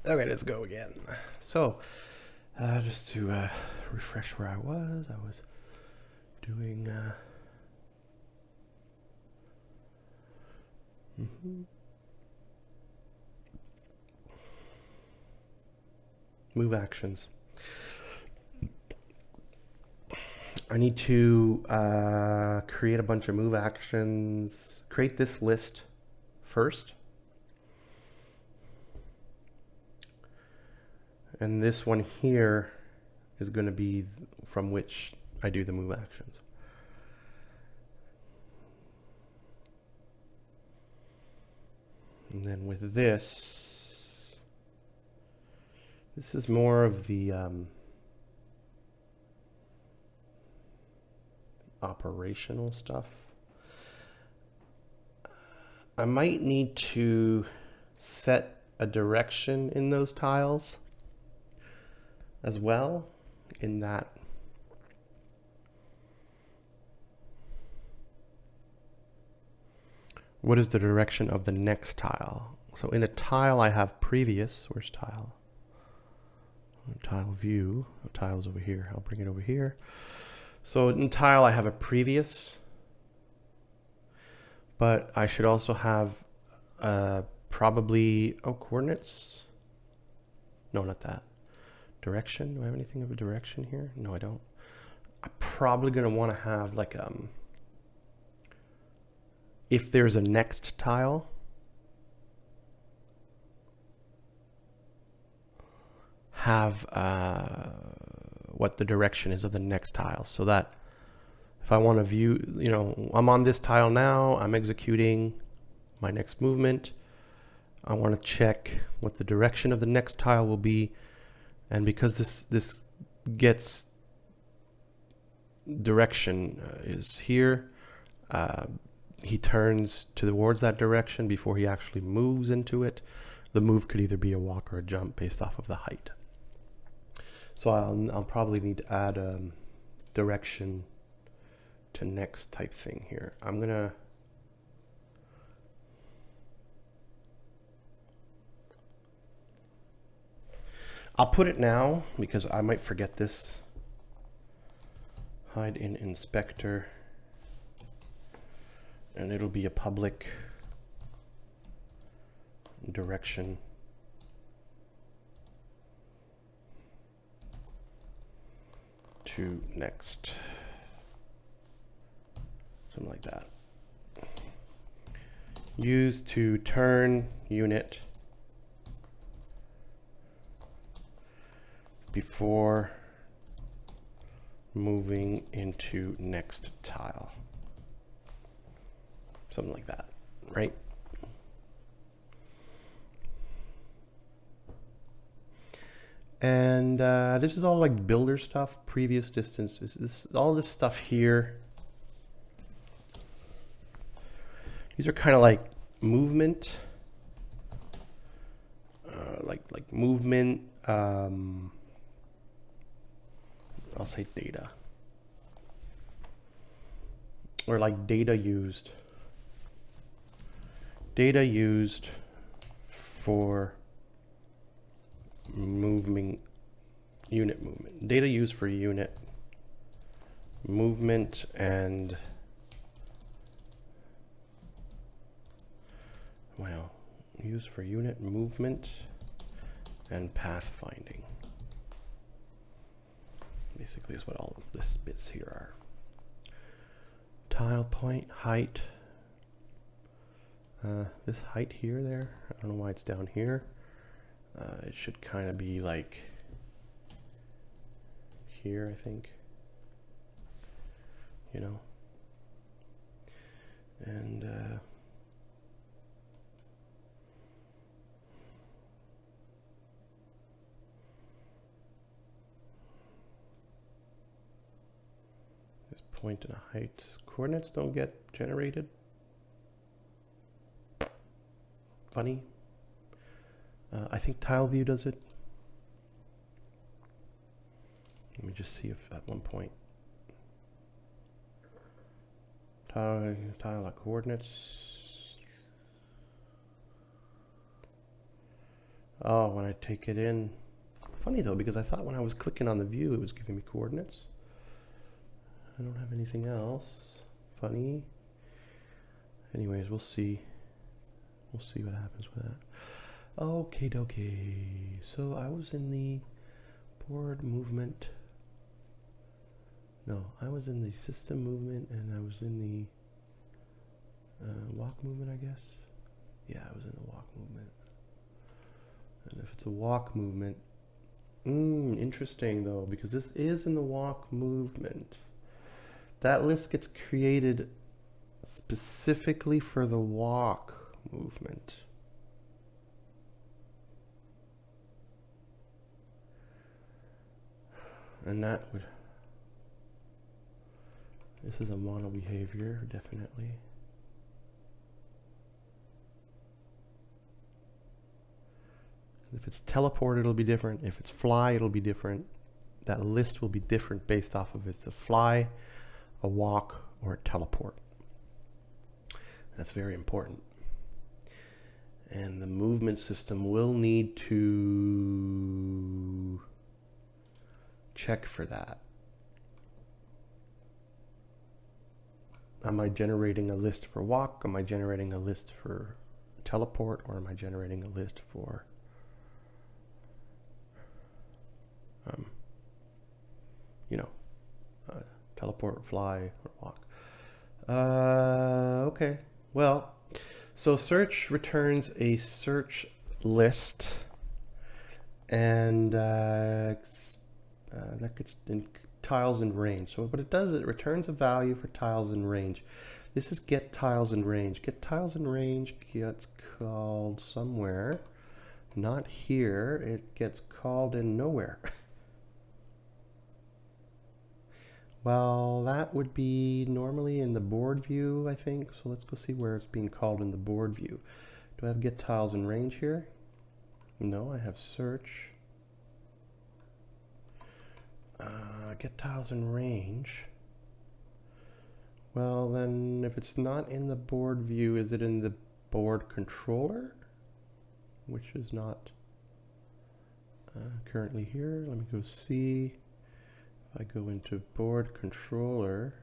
Okay, let's go again. So, just to refresh where I was doing. Move actions. I need to create a bunch of move actions. Create this list first. And this one here is going to be from which I do the move actions. And then with this is more of the operational stuff. I might need to set a direction in those tiles as well, in that what is the direction of the next tile? So in a tile I have previous, where's tile? Tile view, tile's over here. I'll bring it over here. So in tile I have a previous, but I should also have probably, coordinates. No, not that. Direction, do I have anything of a direction here? No, I don't. I'm probably gonna wanna have like, if there's a next tile, have what the direction is of the next tile, so that if I want to view, I'm on this tile now, I'm executing my next movement, I want to check what the direction of the next tile will be, and because this gets direction is here, he turns towards that direction before he actually moves into it. The move could either be a walk or a jump based off of the height. So I'll probably need to add direction to next type thing here. I'll put it now because I might forget this. Hide in inspector, and it'll be a public direction to next, something like that. Use to turn unit before moving into next tile. Something like that, right? And this is all like builder stuff, previous distance. This all this stuff here. These are kind of like movement, like movement. I'll say data, or like data used. Data used for movement, unit movement. Data used for unit movement and, well, used for unit movement and path finding. Basically is what all of this bits here are. Tile point, height. This height here, there, I don't know why it's down here. It should kind of be like here, I think, and this point and a height. Coordinates don't get generated. Funny. I think tile view does it. Let me just see if at one point tile coordinates. Oh, when I take it in. Funny though, because I thought when I was clicking on the view, it was giving me coordinates. I don't have anything else. Funny. Anyways, we'll see. We'll see what happens with that. Okay, dokie. So I was in the board movement. No, I was in the system movement, and I was in the walk movement, I guess. Yeah, I was in the walk movement. And if it's a walk movement, interesting though, because this is in the walk movement. That list gets created specifically for the walk movement. And that would, this is a mono behavior, definitely. If it's teleport, it'll be different. If it's fly, it'll be different. That list will be different based off of it's a fly, a walk, or a teleport. That's very important. And the movement system will need to check for that. Am I generating a list for walk? Am I generating a list for teleport? Or am I generating a list for teleport, fly, or walk? Okay. Well, so search returns a search list, and that gets in tiles in range. So what it does is it returns a value for tiles in range. This is get tiles in range. Get tiles in range gets called somewhere. Not here. It gets called in nowhere. Well, that would be normally in the board view, I think. So let's go see where it's being called in the board view. Do I have get tiles in range here? No, I have search. Get tiles in range. Well, then if it's not in the board view, is it in the board controller? Which is not currently here. Let me go see. I go into board controller.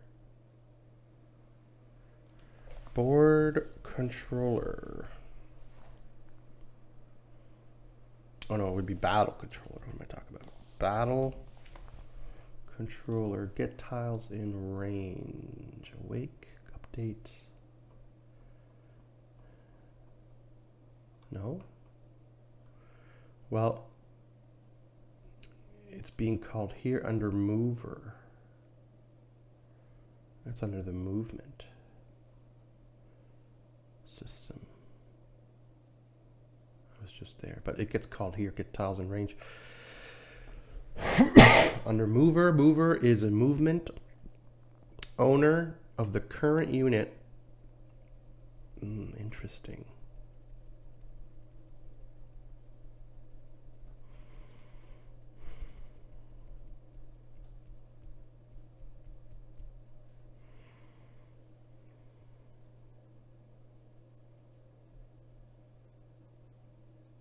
Board controller. Oh no, it would be battle controller. What am I talking about? Battle controller. Get tiles in range. Awake. Update. No? Well, it's being called here under mover. It's under the movement system. I was just there, but it gets called here, get tiles in range. Under mover, mover is a movement owner of the current unit. Interesting.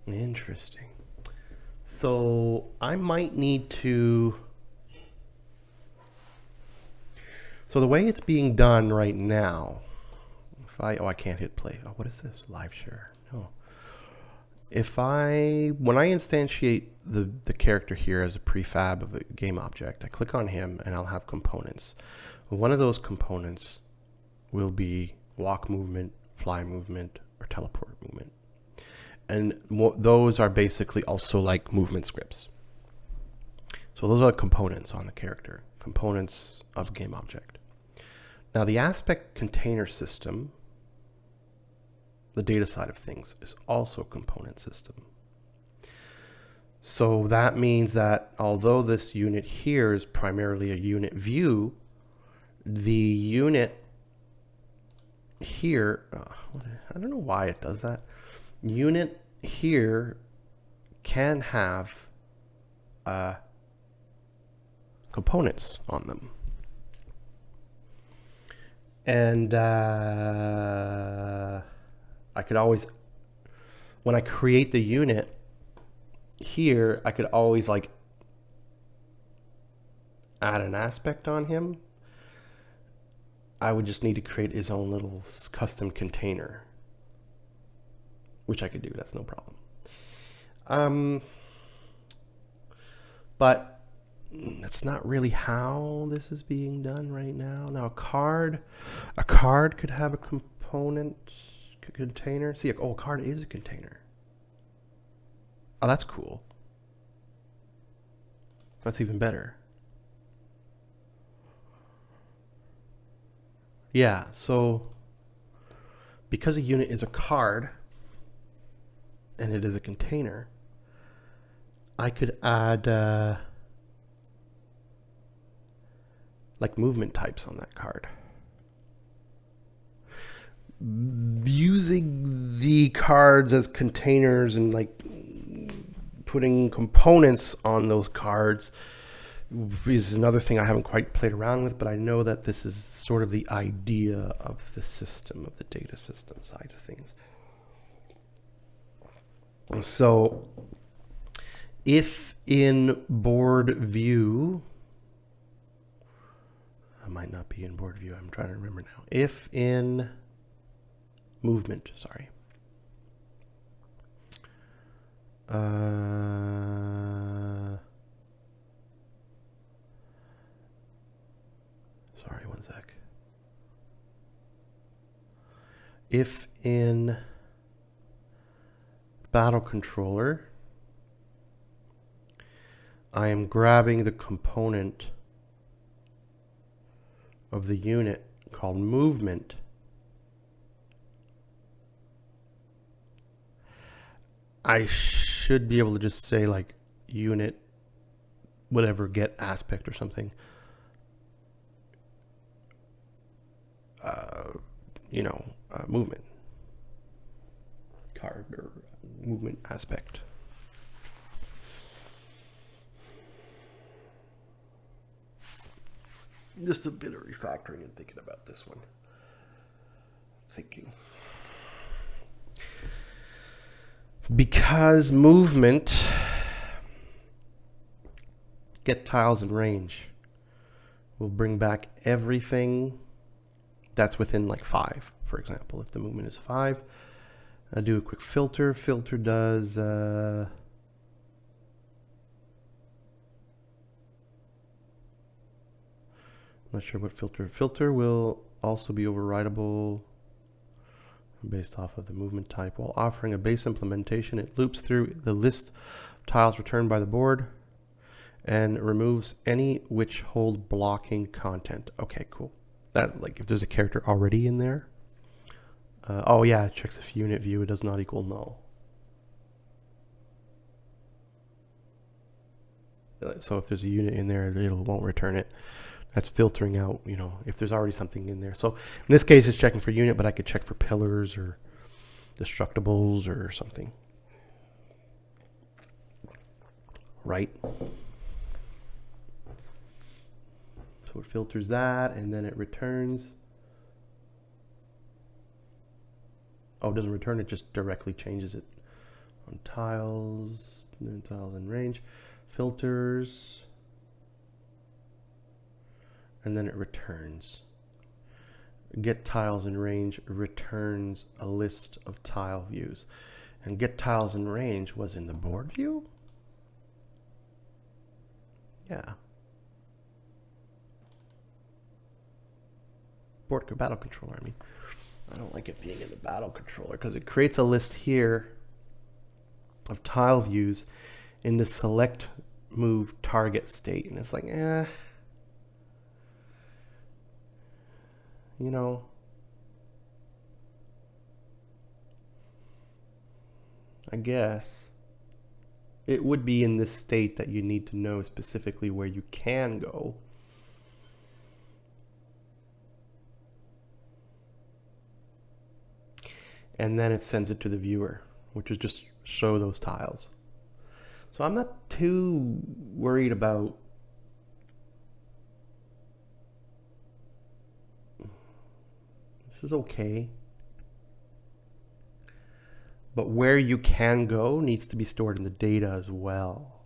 Interesting. So I might need to. So the way it's being done right now, if I can't hit play. Oh, what is this? Live share. No. When I instantiate the character here as a prefab of a game object, I click on him and I'll have components. One of those components will be walk movement, fly movement, or teleport movement. And those are basically also like movement scripts. So those are components on the character, components of a game object. Now the aspect container system, the data side of things, is also a component system. So that means that although this unit here is primarily a unit view, the unit here, I don't know why it does that. Unit here can have components on them. And I could always, when I create the unit, here I could always like add an aspect on him. I would just need to create his own little custom container, which I could do. That's no problem. But that's not really how this is being done right now. Now a card could have a component container. See, oh, a card is a container. Oh, that's cool. That's even better. Yeah, so because a unit is a card and it is a container, I could add like movement types on that card. Using the cards as containers and like putting components on those cards is another thing I haven't quite played around with, but I know that this is sort of the idea of the system, of the data system side of things. So if in board view, I might not be in board view, I'm trying to remember now. If in movement, sorry. Sorry, one sec. If in battle controller, I am grabbing the component of the unit called movement, I should be able to just say like unit, whatever, get aspect or something. Movement card or movement aspect. Just a bit of refactoring and thinking about this one. Because movement, get tiles in range, will bring back everything that's within like 5, for example. If the movement is 5, I do a quick filter. Filter does not sure what filter. Filter will also be overridable based off of the movement type. While offering a base implementation, it loops through the list of tiles returned by the board and removes any which hold blocking content. Okay, cool. That, like, if there's a character already in there. Oh yeah, it checks if unit view does not equal null. So if there's a unit in there, it won't return it. That's filtering out, if there's already something in there. So in this case, it's checking for unit, but I could check for pillars or destructibles or something. Right? So it filters that, and then it returns. Oh, it doesn't return, it just directly changes it on tiles, and tiles in range, filters, and then it returns. Get tiles in range returns a list of tile views. And get tiles in range was in the board view? Yeah. Board battle controller, I mean. I don't like it being in the battle controller because it creates a list here of tile views in the select move target state. And it's like, I guess it would be in this state that you need to know specifically where you can go. And then it sends it to the viewer, which is just show those tiles. So I'm not too worried about this. Is okay. But where you can go needs to be stored in the data as well.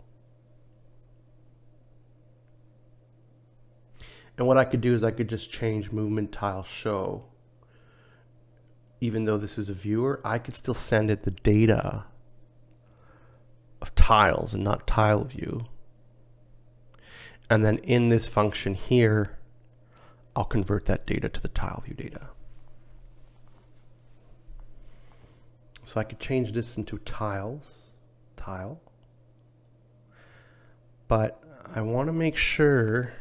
And what I could do is I could just change movement tile show. Even though this is a viewer, I could still send it the data of tiles and not tile view. And then in this function here, I'll convert that data to the tile view data. So I could change this into tile. But I want to make sure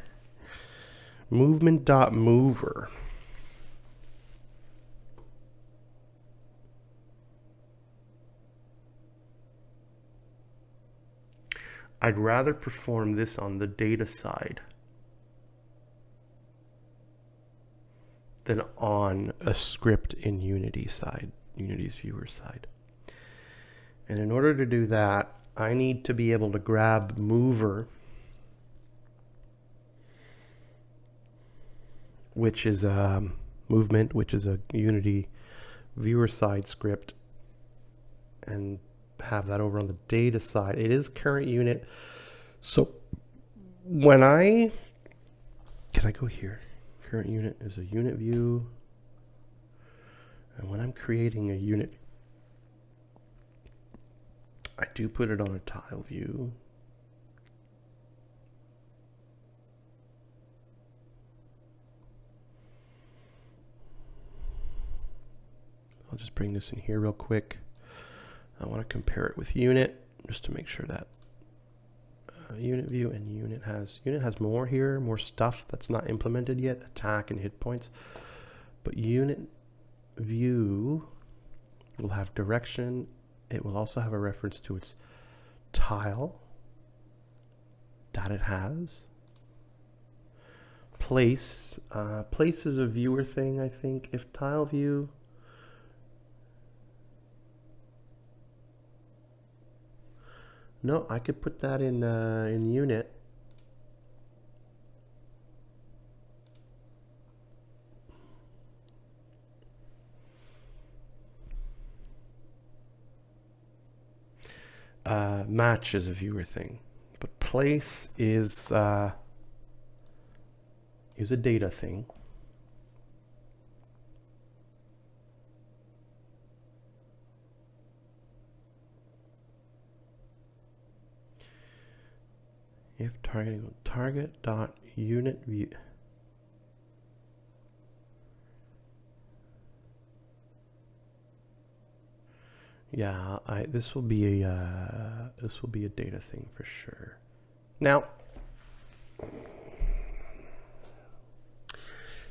movement.mover I'd rather perform this on the data side than on a script in Unity side, Unity's viewer side. And in order to do that, I need to be able to grab mover, which is a movement, which is a Unity viewer side script, and have that over on the data side. It is current unit. So when can I go here? Current unit is a unit view. And when I'm creating a unit, I do put it on a tile view. I'll just bring this in here real quick. I want to compare it with unit just to make sure that unit view and unit has more here, more stuff that's not implemented yet, attack and hit points. But unit view will have direction. It will also have a reference to its tile that it has. Place. Place is a viewer thing, I think. If tile view, no, I could put that in unit. Match is a viewer thing, but place is a data thing. If target dot unit view. Yeah, this will be a data thing for sure. Now,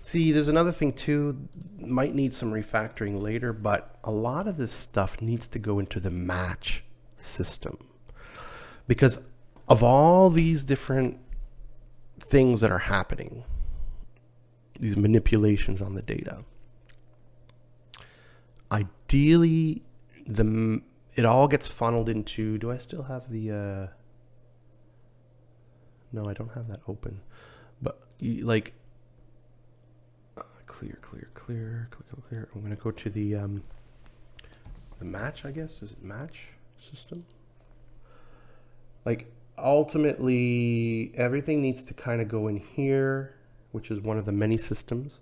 see, there's another thing too. Might need some refactoring later, but a lot of this stuff needs to go into the match system because of all these different things that are happening, these manipulations on the data. Ideally, it all gets funneled into, do I still have the, no, I don't have that open, but like, clear, I'm going to go to the match, I guess, is it match system? Like, ultimately, everything needs to kind of go in here, which is one of the many systems.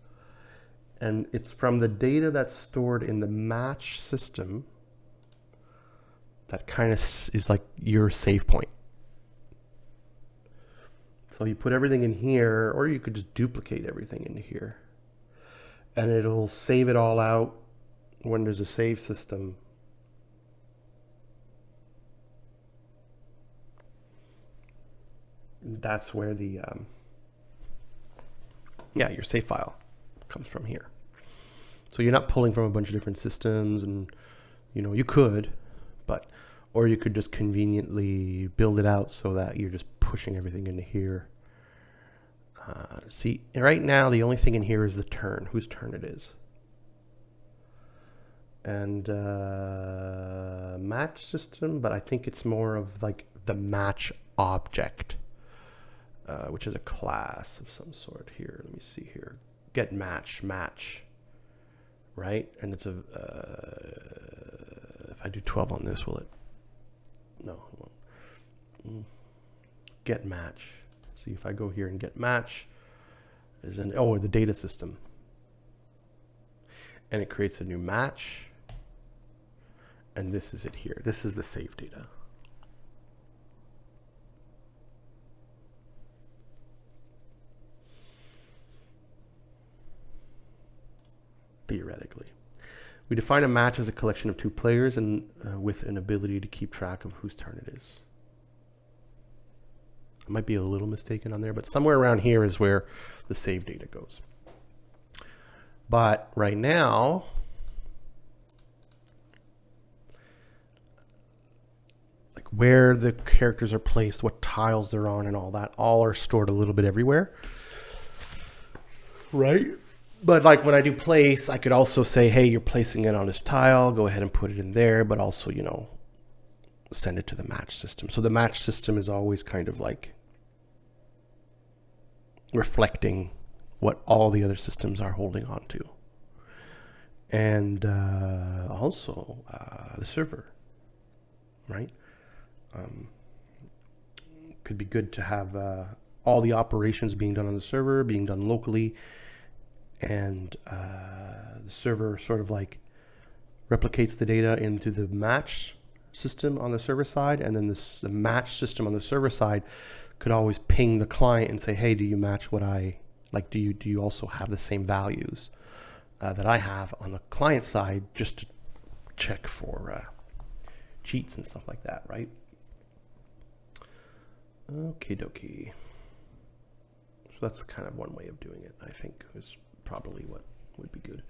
And it's from the data that's stored in the match system that kind of is like your save point. So you put everything in here, or you could just duplicate everything into here. And it'll save it all out when there's a save system. That's where the your save file comes from here. So you're not pulling from a bunch of different systems, and you could, but or you could just conveniently build it out so that you're just pushing everything into here. See, right now the only thing in here is the turn, whose turn it is, and match system. But I think it's more of like the match object. Which is a class of some sort here. Let me see here. Get match, right? And it's if I do 12 on this, will it? No, it won't. Get match. See if I go here and get match, is an the data system, and it creates a new match, and this is it here. This is the save data. Theoretically. We define a match as a collection of two players and with an ability to keep track of whose turn it is. I might be a little mistaken on there, but somewhere around here is where the save data goes. But right now, like where the characters are placed, what tiles they're on and all that, all are stored a little bit everywhere. Right? But like when I do place, I could also say, hey, you're placing it on this tile, go ahead and put it in there, but also, you know, send it to the match system. So the match system is always kind of like reflecting what all the other systems are holding on to. And also the server, right? Could be good to have all the operations being done on the server, being done locally, and the server sort of like replicates the data into the match system on the server side, and then the match system on the server side could always ping the client and say, hey, do you match what I like? Do you also have the same values that I have on the client side, just to check for cheats and stuff like that, right? Okie dokie. So that's kind of one way of doing it, I think, is probably what would be good.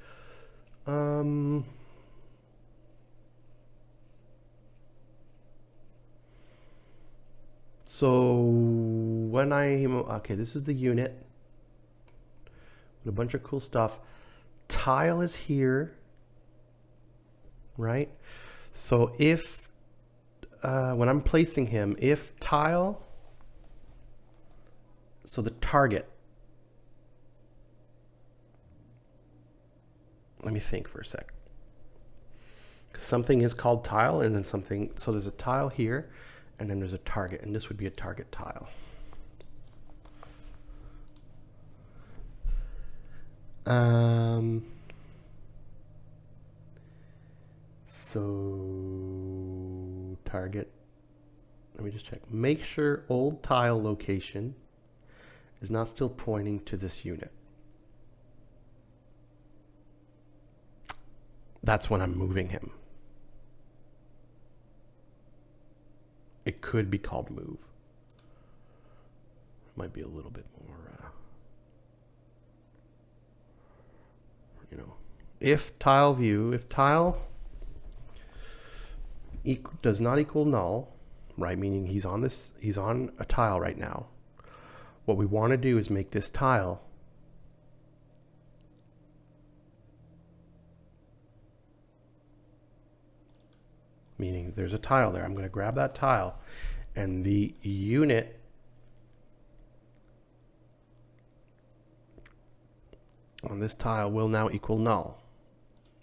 So when okay, this is the unit with a bunch of cool stuff. Tile is here, right? So if, when I'm placing him, if tile, so the target, let me think for a sec. Something is called tile, and then something, so there's a tile here, and then there's a target, and this would be a target tile. So target, let me just check. Make sure old tile location is not still pointing to this unit. That's when I'm moving him. It could be called move. Might be a little bit more, you know, if tile view, if tile does not equal null, right? Meaning he's on a tile right now. What we want to do is make this tile meaning there's a tile there. I'm going to grab that tile, and the unit on this tile will now equal null.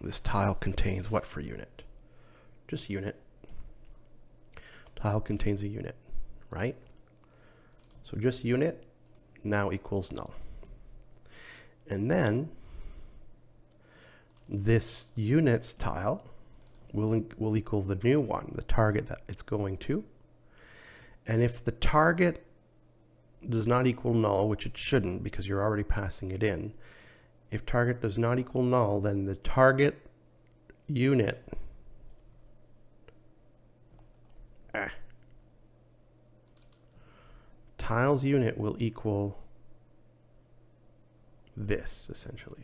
This tile contains what for unit? Just unit. Tile contains a unit, right? So just unit now equals null. And then this unit's tile will equal the new one, the target that it's going to. And if the target does not equal null, which it shouldn't because you're already passing it in, if target does not equal null, then the target unit tiles unit will equal this, essentially.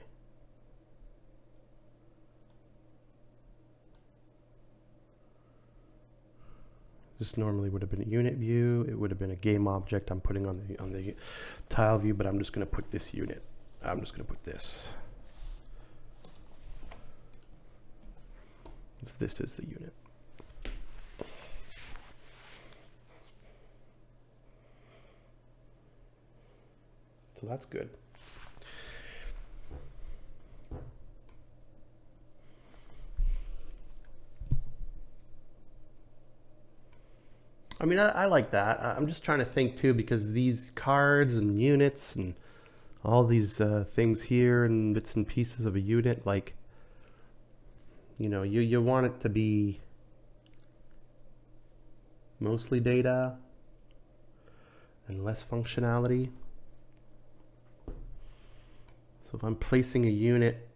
This normally would have been a unit view. It would have been a game object I'm putting on the tile view, but I'm just going to put this unit. I'm just going to put this. This is the unit. So that's good. I mean, I like that. I'm just trying to think too, because these cards and units and all these things here and bits and pieces of a unit, like, you know, you want it to be mostly data and less functionality. So if I'm placing a unit,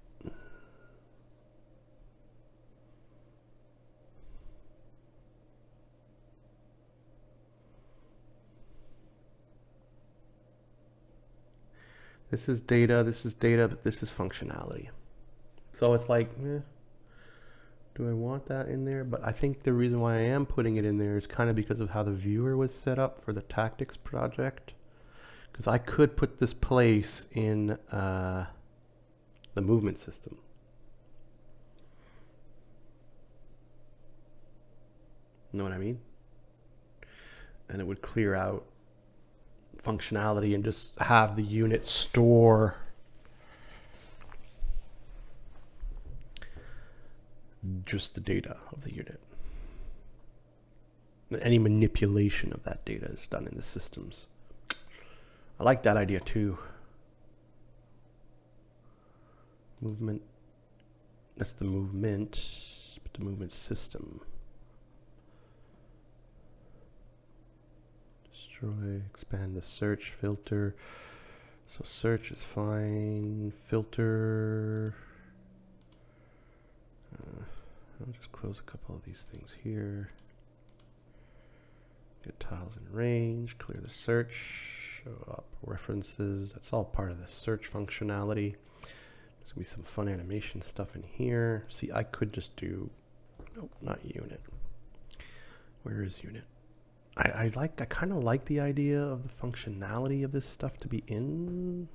this is data, but this is functionality. So it's like, do I want that in there? But I think the reason why I am putting it in there is kind of because of how the viewer was set up for the tactics project. Because I could put this place in the movement system. Know what I mean? And it would clear out functionality and just have the unit store just the data of the unit. Any manipulation of that data is done in the systems. I like that idea too. Movement. That's the movement, but the movement system. Destroy, expand the search filter. So search is fine. Filter. I'll just close a couple of these things here. Get tiles in range, clear the search, show up references. That's all part of the search functionality. There's gonna be some fun animation stuff in here. See, I could just do, nope, not unit. Where is unit? I kind of like the idea of the functionality of this stuff to be in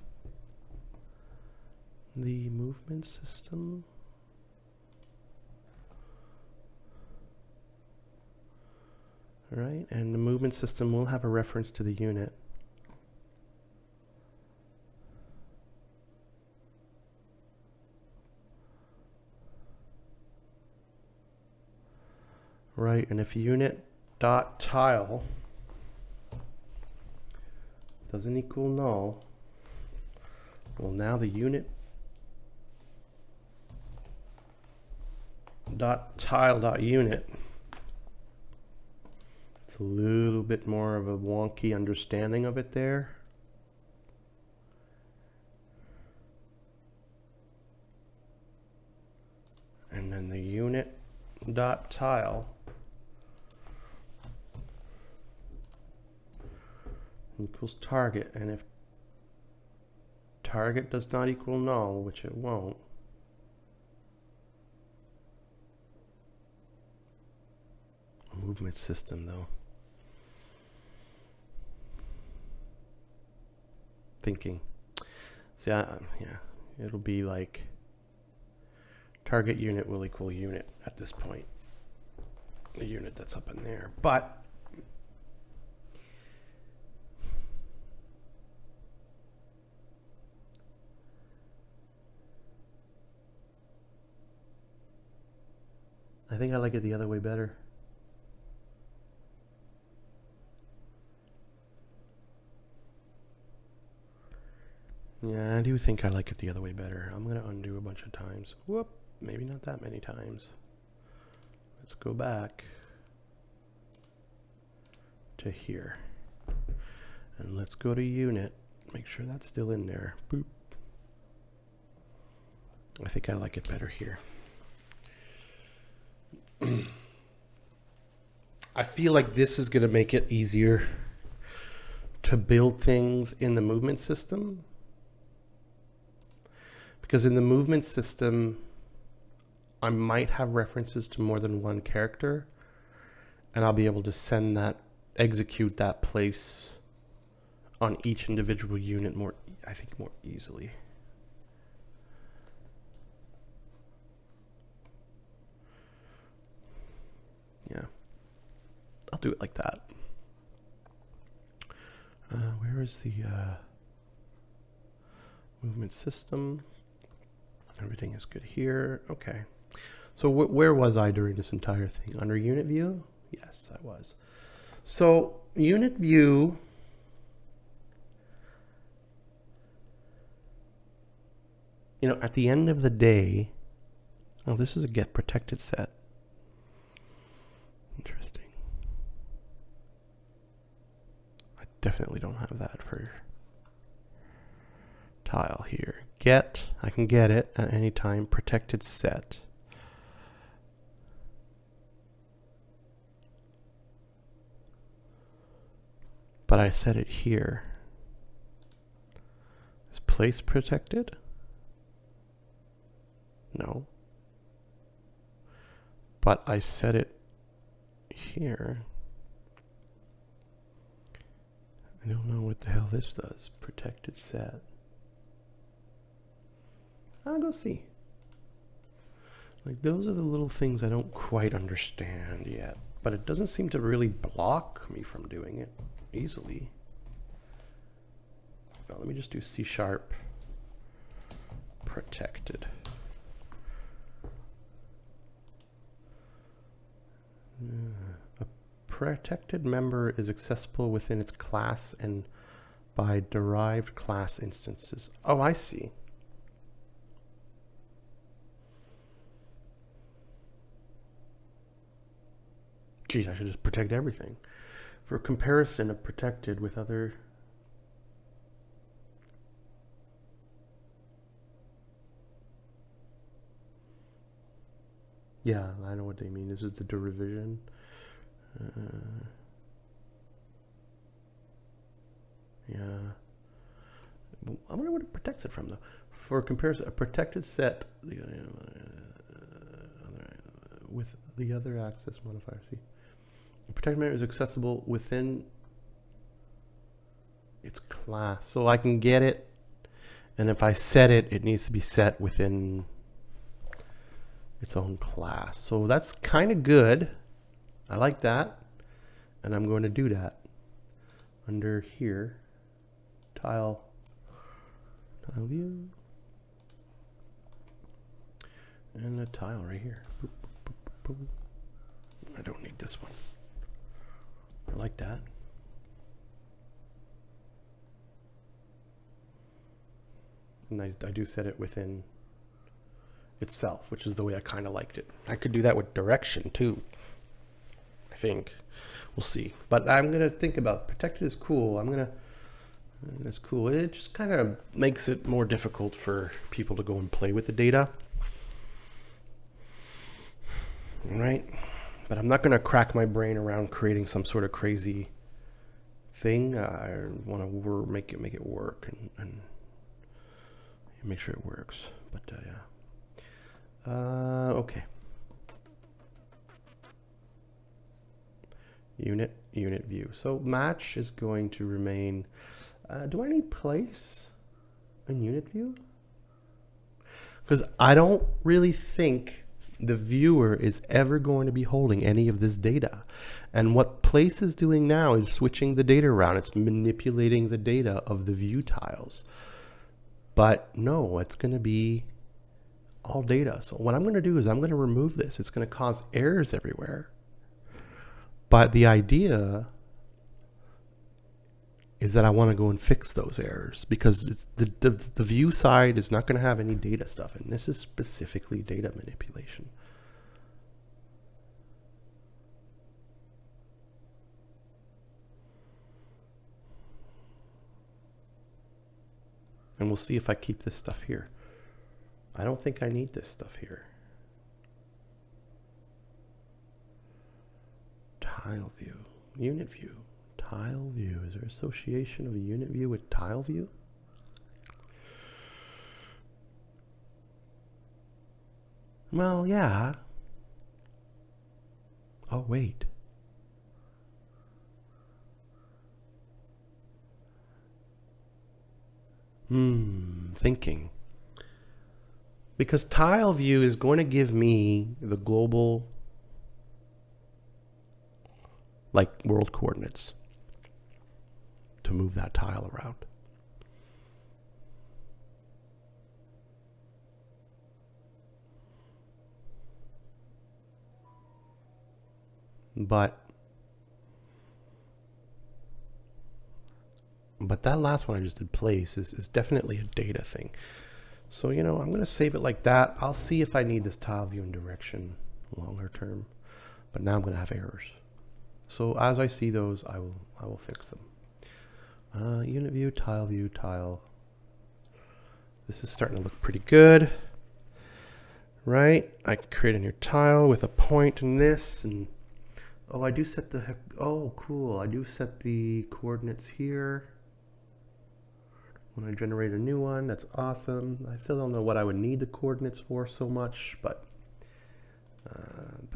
the movement system. All right, and the movement system will have a reference to the unit. Right, and if unit dot tile doesn't equal null, well, now the unit dot tile dot unit, it's a little bit more of a wonky understanding of it there. And then the unit dot tile equals target, and if target does not equal null, which it won't, movement system though. Thinking. So yeah, it'll be like target unit will equal unit at this point. The unit that's up in there. But I think I like it the other way better. Yeah, I do think I like it the other way better. I'm going to undo a bunch of times. Whoop, maybe not that many times. Let's go back to here. And let's go to unit. Make sure that's still in there. Boop. I think I like it better here. I feel like this is going to make it easier to build things in the movement system. Because in the movement system, I might have references to more than one character, and I'll be able to send that, execute that place on each individual unit more, I think, more easily. Yeah, I'll do it like that. Where is the movement system? Everything is good here. Okay. So where was I during this entire thing? Under unit view? Yes, I was. So unit view, at the end of the day, oh, this is a get protected set. Interesting. I definitely don't have that for tile here. Get, I can get it at any time, protected set. But I set it here. Is place protected? No. But I set it here. I don't know what the hell this does. Protected set. I'll go see. Like, those are the little things I don't quite understand yet. But it doesn't seem to really block me from doing it easily. Now, let me just do C# protected. A protected member is accessible within its class and by derived class instances. Oh, I see. Geez, I should just protect everything. For comparison of protected with other... Yeah, I know what they mean. This is the derision. Yeah. I wonder what it protects it from, though. For comparison, a protected set with the other access modifier. See, a protected member is accessible within its class, so I can get it, and if I set it, it needs to be set within its own class. So that's kind of good. I like that, and I'm going to do that under here, tile view, and a tile right here. Boop, boop, boop, boop. I don't need this one. I like that. And I do set it within itself, which is the way I kind of liked it. I could do that with direction too, I think. We'll see. But I'm going to think about protected is cool. It's cool. It just kind of makes it more difficult for people to go and play with the data. Right? But I'm not going to crack my brain around creating some sort of crazy thing. I want to make it work and make sure it works. But yeah. Okay. Unit view. So match is going to remain. Do I need place in unit view? Because I don't really think the viewer is ever going to be holding any of this data. And what place is doing now is switching the data around. It's manipulating the data of the view tiles. But no, it's going to be all data. So what I'm going to do is I'm going to remove this. It's going to cause errors everywhere. But the idea is that I want to go and fix those errors, because it's the view side is not going to have any data stuff. And this is specifically data manipulation. And we'll see if I keep this stuff here. I don't think I need this stuff here. Tile view, unit view, tile view. Is there association of a unit view with tile view? Well, yeah. Oh, wait. Thinking. Because tile view is going to give me the global, like, world coordinates to move that tile around. But that last one I just did place is definitely a data thing. So, you know, I'm going to save it like that. I'll see if I need this tile view and direction longer term. But now I'm going to have errors. So as I see those, I will fix them. Unit view, tile. This is starting to look pretty good. Right? I can create a new tile with a point in this. And oh, I do set the, oh, cool. I do set the coordinates here. When I generate a new one, that's awesome. I still don't know what I would need the coordinates for so much, but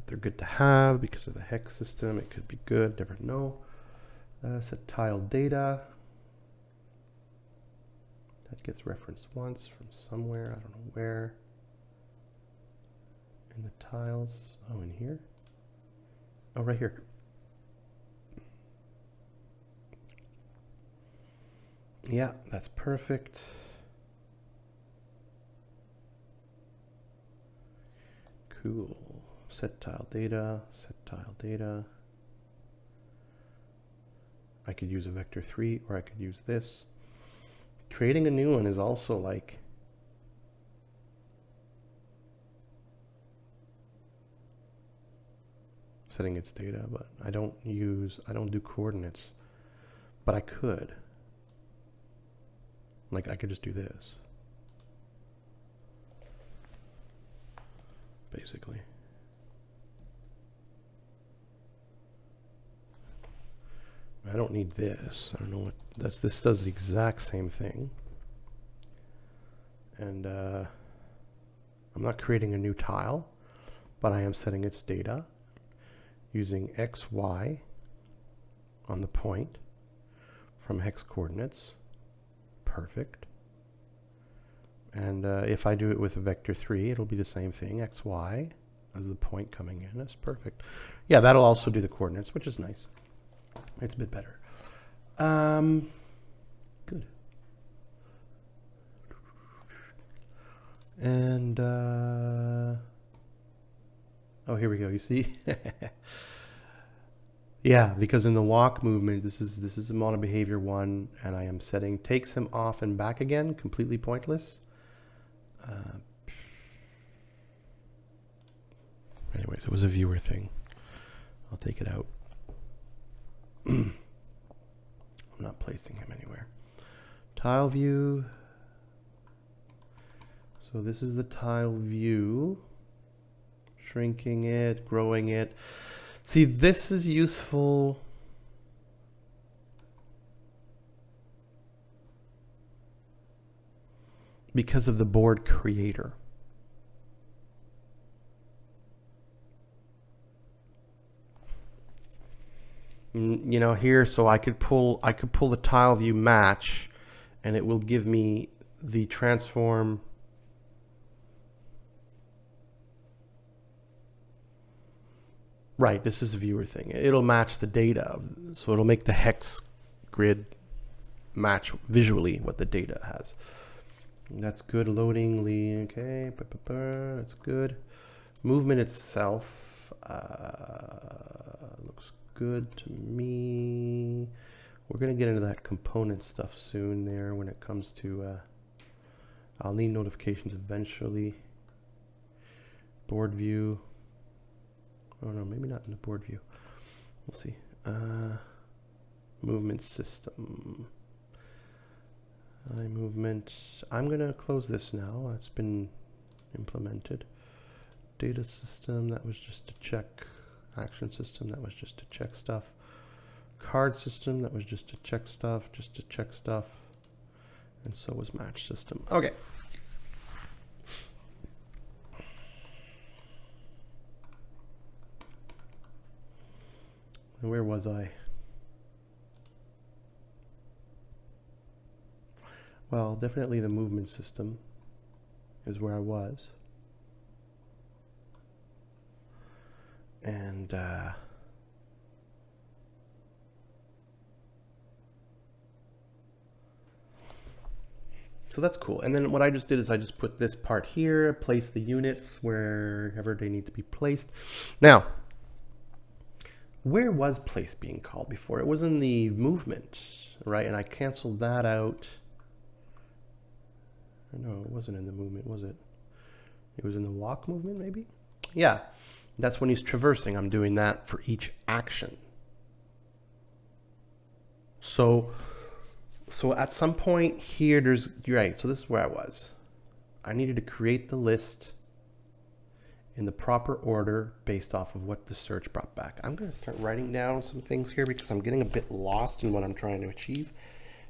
they're good to have because of the hex system. It could be good, never know. Set tile data. That gets referenced once from somewhere, I don't know where. In the tiles, oh, in here? Oh, right here. Yeah, that's perfect. Cool. Set tile data, set tile data. I could use a vector 3 or I could use this. Creating a new one is also like setting its data, but I don't do coordinates, but I could. Like I could just do this. Basically. I don't need this. I don't know what this does the exact same thing. And I'm not creating a new tile, but I am setting its data using X, Y on the point from hex coordinates. Perfect. And if I do it with a vector 3, it'll be the same thing, X, Y, as the point coming in. That's perfect. Yeah, that'll also do the coordinates, which is nice. It's a bit better. Good. And oh, here we go. You see? Yeah, because in the walk movement, this is a mono behavior 1, and I am setting takes him off and back again, completely pointless. Anyways, it was a viewer thing. I'll take it out. I'm not placing him anywhere. Tile view. So this is the tile view. Shrinking it, growing it. See, this is useful. Because of the board creator. You know, here, so I could pull the tile view match, and it will give me the transform. Right, this is a viewer thing. It'll match the data, so it'll make the hex grid match visually what the data has. That's good. Loading, okay, that's good. Movement itself looks good to me. We're gonna get into that component stuff soon there when it comes to I'll need notifications eventually. Board view. Oh no, maybe not in the board view. We'll see. Movement system. Movement. I'm gonna close this now. It's been implemented. Data system, that was just to check. Action system, that was just to check stuff. Card system, that was just to check stuff, And so was match system. Okay. And where was I? Well, definitely the movement system is where I was. And so that's cool. And then what I just did is I just put this part here, place the units wherever they need to be placed. Now, where was place being called before? It was in the movement, right? And I canceled that out. No, it wasn't in the movement, was it? It was in the walk movement, maybe? Yeah, that's when he's traversing. I'm doing that for each action. So at some point here, you're right, so this is where I was. I needed to create the list in the proper order based off of what the search brought back. I'm going to start writing down some things here because I'm getting a bit lost in what I'm trying to achieve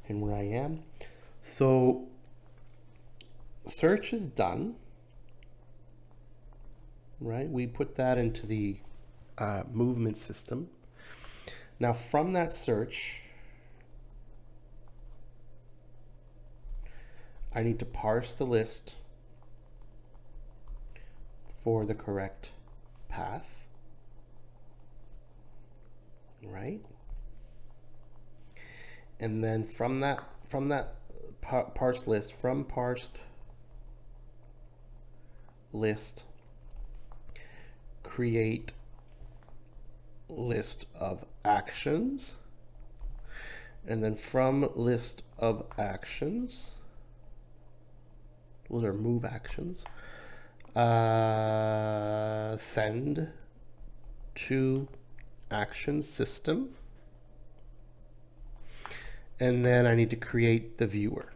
and where I am. So search is done, right? We put that into the movement system. Now from that search, I need to parse the list for the correct path, right? And then from that parsed list, from parsed list, create list of actions, and then from list of actions, those are move actions, send to action system, and then I need to create the viewer,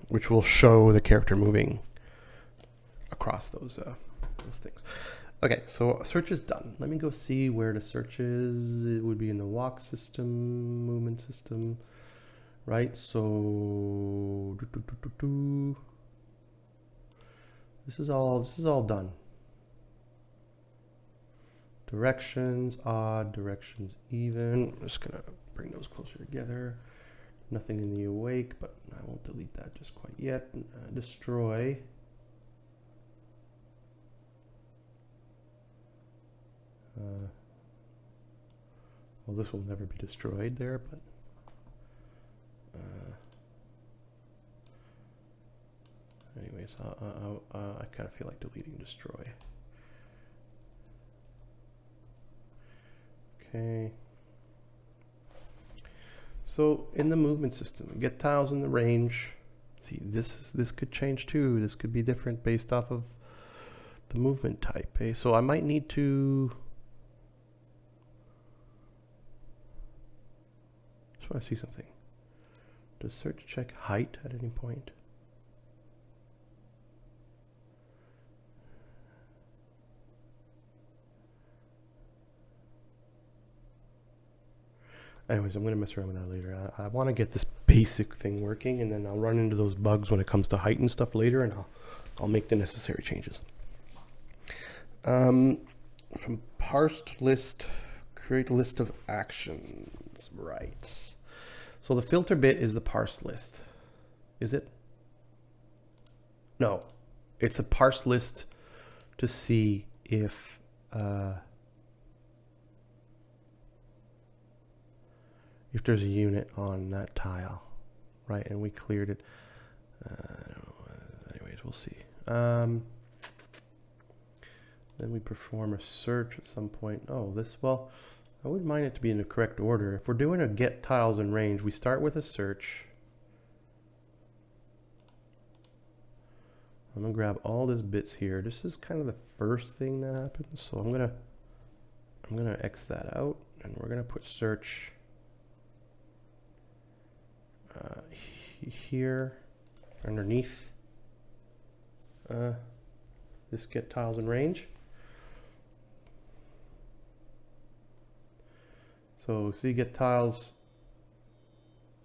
which will show the character moving across those things. Okay, so search is done. Let me go see where the search is. It would be in the walk system, movement system, right? So this is all done. Directions odd, directions even. I'm just gonna bring those closer together. Nothing in the awake, but I won't delete that just quite yet. Destroy. Well, this will never be destroyed there, but anyways, I kind of feel like deleting destroy. Okay. So in the movement system, get tiles in the range. See, this could change too. This could be different based off of the movement type. Eh? So I might need to. So I see something. Does search check height at any point? Anyways, I'm going to mess around with that later. I want to get this basic thing working, and then I'll run into those bugs when it comes to height and stuff later, and I'll make the necessary changes. From parsed list, create a list of actions. Right. So the filter bit is the parsed list. Is it? No. It's a parsed list to see if there's a unit on that tile, right? And we cleared it. Anyways, we'll see. Then we perform a search at some point. Oh, well, I wouldn't mind it to be in the correct order. If we're doing a get tiles in range, we start with a search. I'm gonna grab all these bits here. This is kind of the first thing that happens. So I'm gonna X that out, and we're gonna put search here underneath this get tiles in range. So see, get tiles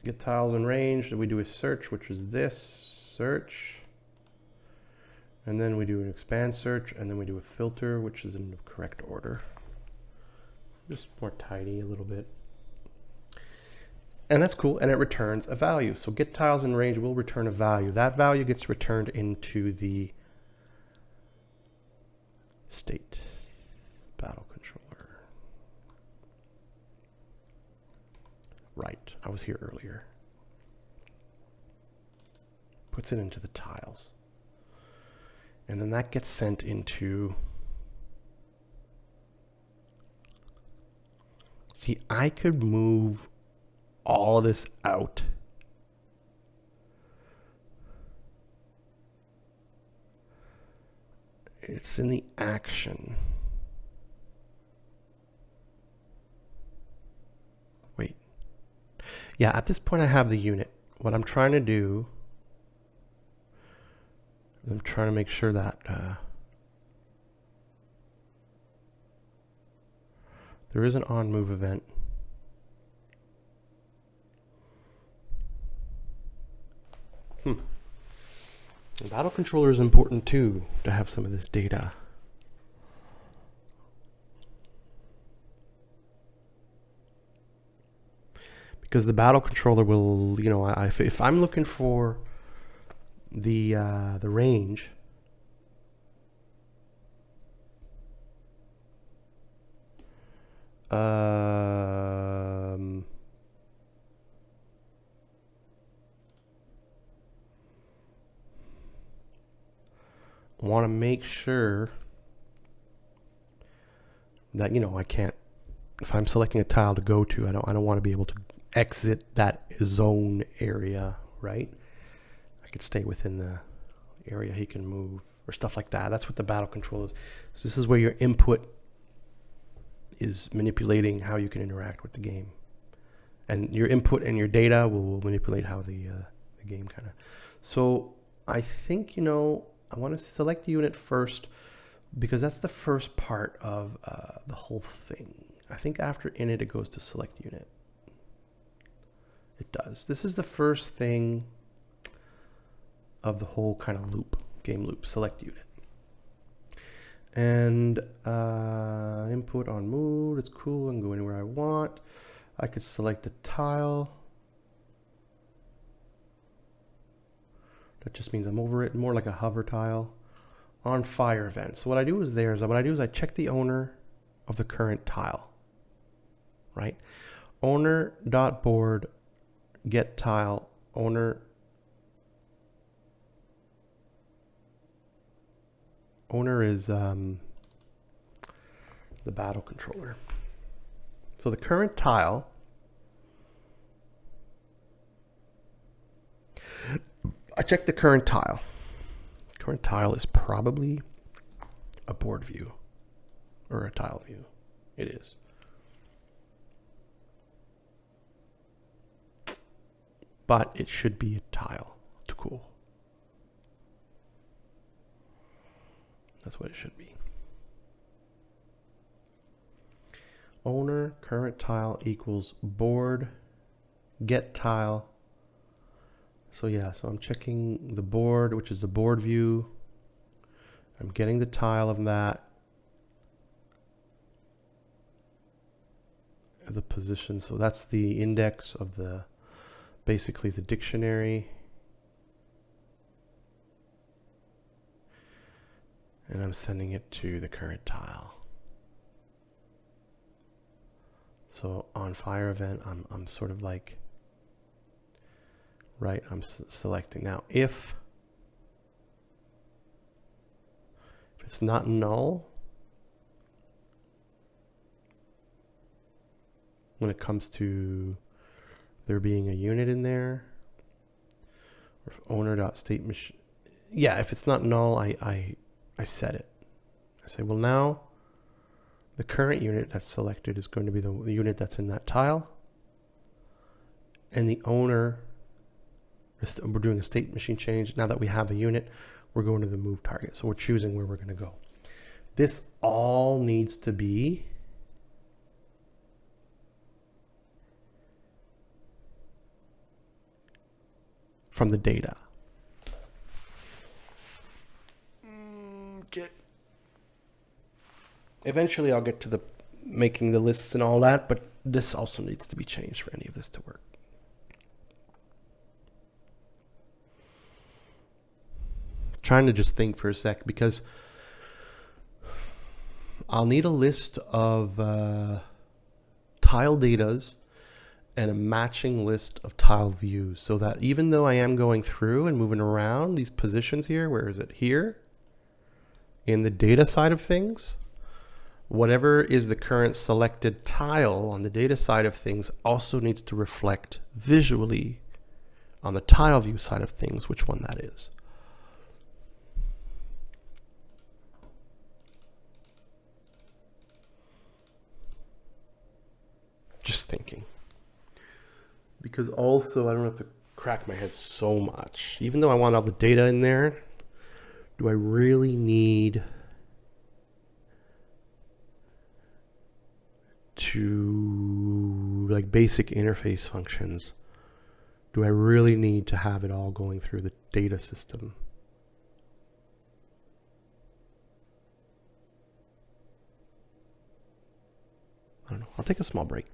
in range. Then we do a search, which is this search, and then we do an expand search, and then we do a filter, which is in the correct order. Just more tidy a little bit. And that's cool, and it returns a value. So get tiles in range will return a value. That value gets returned into the state battle controller. Right, I was here earlier. Puts it into the tiles. And then that gets sent into See, I could move all of this out. It's in the action. Wait. Yeah, at this point I have the unit. What I'm trying to do, I'm trying to make sure that there is an on move event. The battle controller is important too, to have some of this data. Because the battle controller will, you know, if I'm looking for the range, want to make sure that, you know, I can't, if I'm selecting a tile to go to, I don't want to be able to exit that zone area, right? I could stay within the area he can move or stuff like that. That's what the battle control is. So this is where your input is manipulating how you can interact with the game, and your input and your data will manipulate how the game kind of. So I think, you know, I want to select unit first because that's the first part of the whole thing. I think after init it goes to select unit. It does. This is the first thing of the whole kind of loop, game loop, select unit. And input on move, it's cool, I can go anywhere I want. I could select a tile. That just means I'm over it, more like a hover tile. On fire event. So what I do is I check the owner of the current tile, right? Owner.board get tile owner is the battle controller. So the current tile, I check the current tile. Current tile is probably a board view or a tile view. It is. But it should be a tile to cool. That's what it should be. Owner current tile equals board get tile. So yeah, so I'm checking the board, which is the board view. I'm getting the tile of that. The position, so that's the index of the, basically the dictionary. And I'm sending it to the current tile. So on fire event, I'm sort of like, right, I'm selecting. Now, if it's not null, when it comes to there being a unit in there, or owner.state machine, yeah, if it's not null, I set it. I say, well, now the current unit that's selected is going to be the unit that's in that tile, and the owner, we're doing a state machine change. Now that we have a unit, we're going to the move target. So we're choosing where we're going to go. This all needs to be from the data. Okay. Eventually I'll get to the making the lists and all that, but this also needs to be changed for any of this to work. Trying to just think for a sec, because I'll need a list of tile datas and a matching list of tile views, so that even though I am going through and moving around these positions here, where is it? Here in the data side of things, whatever is the current selected tile on the data side of things also needs to reflect visually on the tile view side of things which one that is. Just thinking. Because also I don't have to crack my head so much. Even though I want all the data in there, do I really need to, like, basic interface functions? Do I really need to have it all going through the data system? I don't know. I'll take a small break.